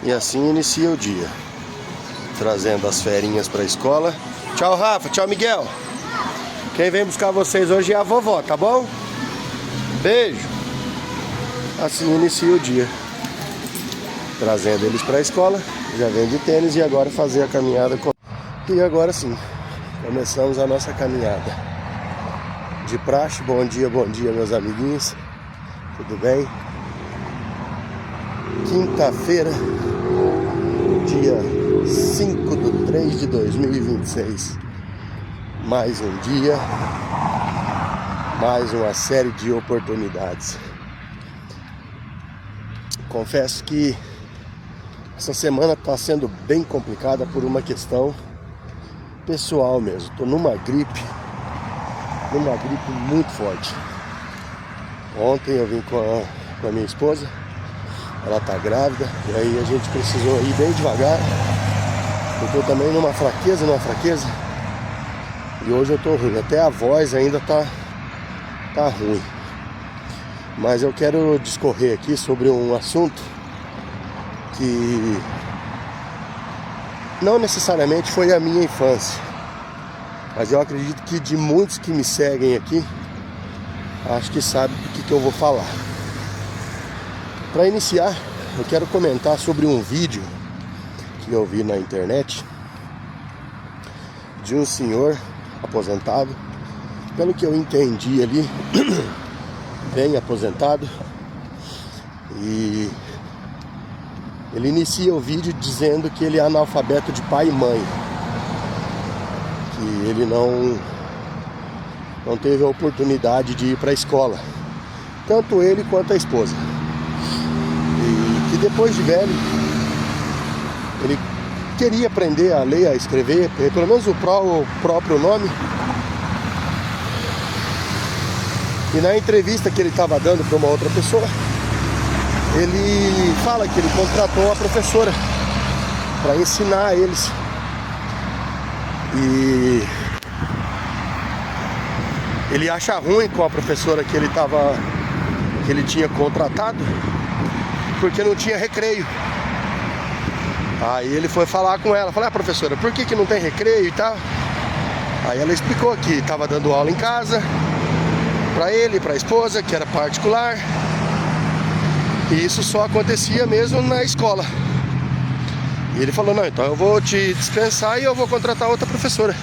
E assim inicia o dia, trazendo as ferinhas para a escola. Tchau, Rafa. Tchau, Miguel. Quem vem buscar vocês hoje é a vovó, tá bom? Beijo. Assim inicia o dia, trazendo eles para a escola. Já vem de tênis e agora fazer a caminhada. E agora sim, começamos a nossa caminhada de praxe. Bom dia, meus amiguinhos. Tudo bem? Quinta-feira, dia 5/3/2026. Mais um dia, mais uma série de oportunidades. Confesso que essa semana está sendo bem complicada por uma questão pessoal mesmo. Estou numa gripe muito forte. Ontem eu vim com a minha esposa. Ela tá grávida, e aí a gente precisou ir bem devagar, porque eu também numa fraqueza, e hoje eu tô ruim, até a voz ainda tá ruim. Mas eu quero discorrer aqui sobre um assunto que não necessariamente foi a minha infância, mas eu acredito que de muitos que me seguem aqui, acho que sabem do que eu vou falar. Para iniciar, eu quero comentar sobre um vídeo que eu vi na internet de um senhor aposentado, pelo que eu entendi ali, bem aposentado, e ele inicia o vídeo dizendo que ele é analfabeto de pai e mãe, que ele não teve a oportunidade de ir para a escola, tanto ele quanto a esposa. Que depois de velho, ele queria aprender a ler, a escrever, pelo menos o próprio nome. E na entrevista que ele estava dando para uma outra pessoa, ele fala que ele contratou uma professora para ensinar eles. E ele acha ruim com a professora que ele tinha contratado, porque não tinha recreio. Aí ele foi falar com ela, falou: professora, por que não tem recreio e tal? Aí ela explicou que estava dando aula em casa para ele, para a esposa, que era particular, e isso só acontecia mesmo na escola. E ele falou: não, então eu vou te dispensar e eu vou contratar outra professora,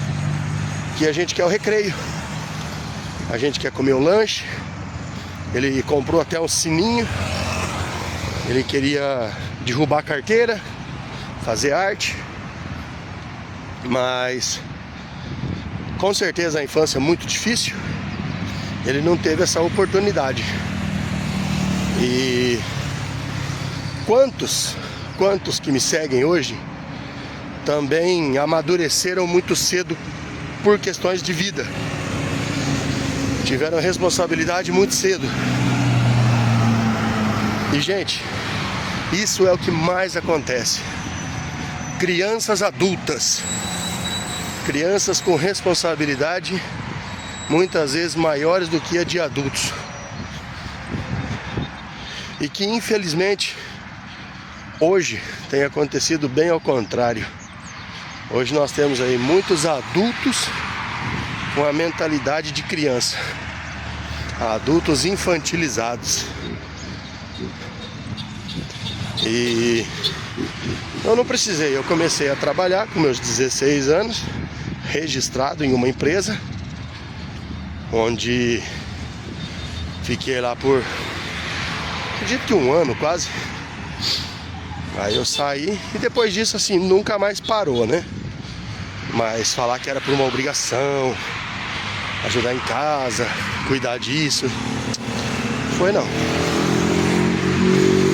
que a gente quer o recreio, a gente quer comer o lanche. Ele comprou até um sininho. Ele queria derrubar a carteira, fazer arte, mas com certeza a infância é muito difícil, ele não teve essa oportunidade. E quantos que me seguem hoje também amadureceram muito cedo por questões de vida, tiveram responsabilidade muito cedo. E gente, isso é o que mais acontece. Crianças adultas, crianças com responsabilidade muitas vezes maiores do que a de adultos, e que infelizmente hoje tem acontecido bem ao contrário. Hoje nós temos aí muitos adultos com a mentalidade de criança, adultos infantilizados. E eu não precisei, eu comecei a trabalhar com meus 16 anos, registrado em uma empresa, onde fiquei lá por, acredito que um ano quase. Aí eu saí e depois disso assim, nunca mais parou, né? Mas falar que era por uma obrigação, ajudar em casa, cuidar disso, foi não.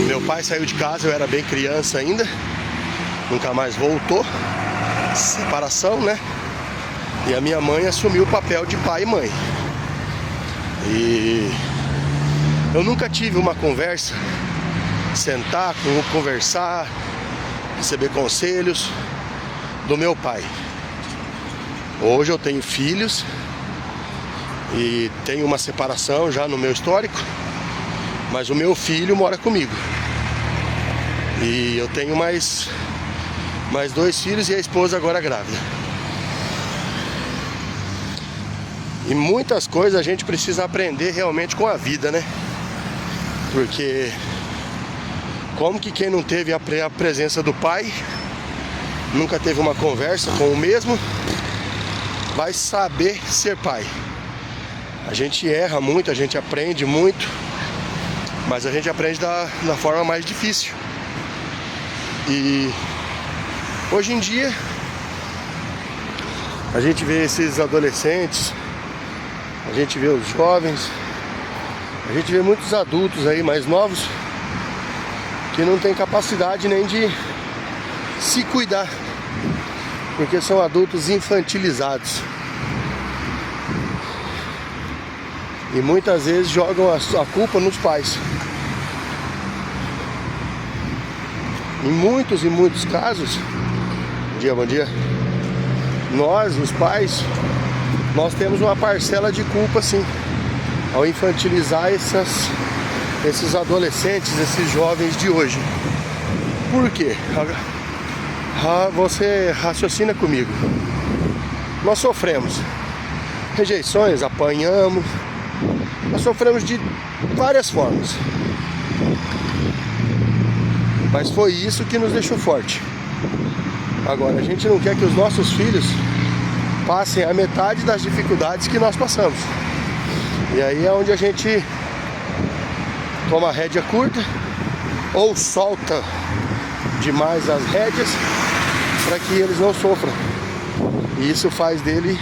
Meu pai saiu de casa, eu era bem criança ainda, nunca mais voltou, separação, né? E a minha mãe assumiu o papel de pai e mãe. E eu nunca tive uma conversa, sentar, conversar, receber conselhos do meu pai. Hoje eu tenho filhos e tenho uma separação já no meu histórico, mas o meu filho mora comigo. E eu tenho mais 2 filhos e a esposa agora grávida. E muitas coisas a gente precisa aprender realmente com a vida, né? Porque como que quem não teve a presença do pai, nunca teve uma conversa com o mesmo, vai saber ser pai? A gente erra muito, a gente aprende muito, mas a gente aprende da forma mais difícil. E hoje em dia a gente vê esses adolescentes, a gente vê os jovens, a gente vê muitos adultos aí mais novos que não tem capacidade nem de se cuidar, porque são adultos infantilizados. E muitas vezes jogam a culpa nos pais. Em muitos casos, bom dia, nós, os pais, nós temos uma parcela de culpa, sim, ao infantilizar esses adolescentes, esses jovens de hoje. Por quê? Você raciocina comigo. Nós sofremos rejeições, apanhamos, nós sofremos de várias formas, mas foi isso que nos deixou forte. Agora, a gente não quer que os nossos filhos passem a metade das dificuldades que nós passamos. E aí é onde a gente toma a rédea curta ou solta demais as rédeas para que eles não sofram. E isso faz deles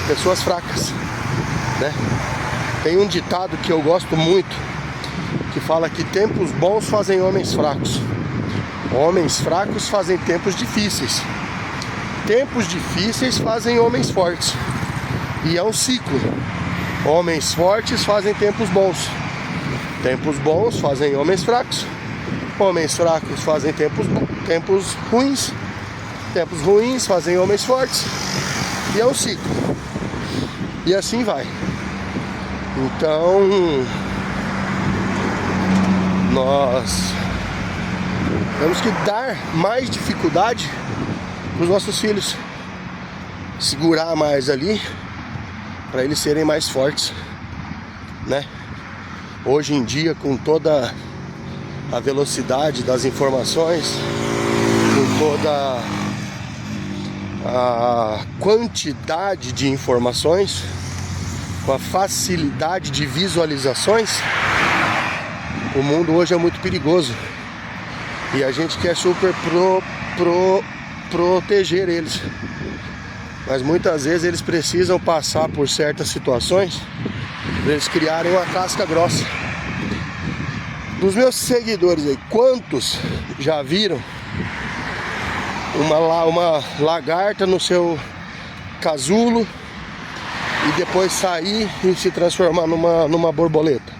pessoas fracas, né? Tem um ditado que eu gosto muito, que fala que tempos bons fazem homens fracos. Homens fracos fazem tempos difíceis. Tempos difíceis fazem homens fortes. E é um ciclo. Homens fortes fazem tempos bons. Tempos bons fazem homens fracos. Homens fracos fazem tempos ruins. Tempos ruins fazem homens fortes. E é um ciclo. E assim vai. Então, nós temos que dar mais dificuldade para os nossos filhos, segurar mais ali, para eles serem mais fortes, né? Hoje em dia, com toda a velocidade das informações, com toda a quantidade de informações, com a facilidade de visualizações, o mundo hoje é muito perigoso. E a gente quer super proteger eles. Mas muitas vezes eles precisam passar por certas situações para eles criarem uma casca grossa. Dos meus seguidores aí, quantos já viram uma lagarta no seu casulo e depois sair e se transformar numa borboleta?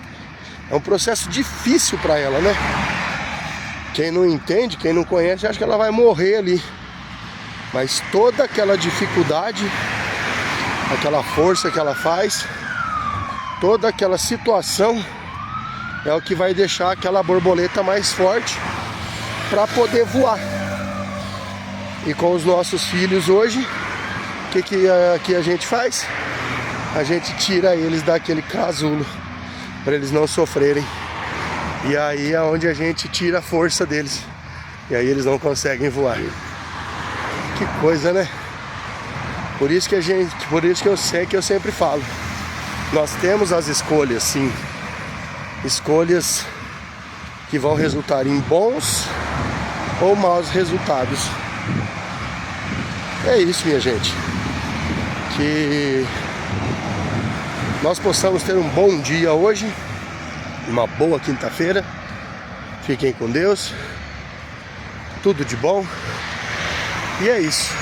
É um processo difícil para ela, né? Quem não entende, quem não conhece, acha que ela vai morrer ali. Mas toda aquela dificuldade, aquela força que ela faz, toda aquela situação é o que vai deixar aquela borboleta mais forte para poder voar. E com os nossos filhos hoje, o que a gente faz? A gente tira eles daquele casulo para eles não sofrerem. E aí é onde a gente tira a força deles. E aí eles não conseguem voar. Que coisa, né? Por isso que eu sei que eu sempre falo. Nós temos as escolhas, sim. Escolhas que vão resultar em bons ou maus resultados. É isso, minha gente. Que nós possamos ter um bom dia hoje, uma boa quinta-feira. Fiquem com Deus. Tudo de bom. E é isso.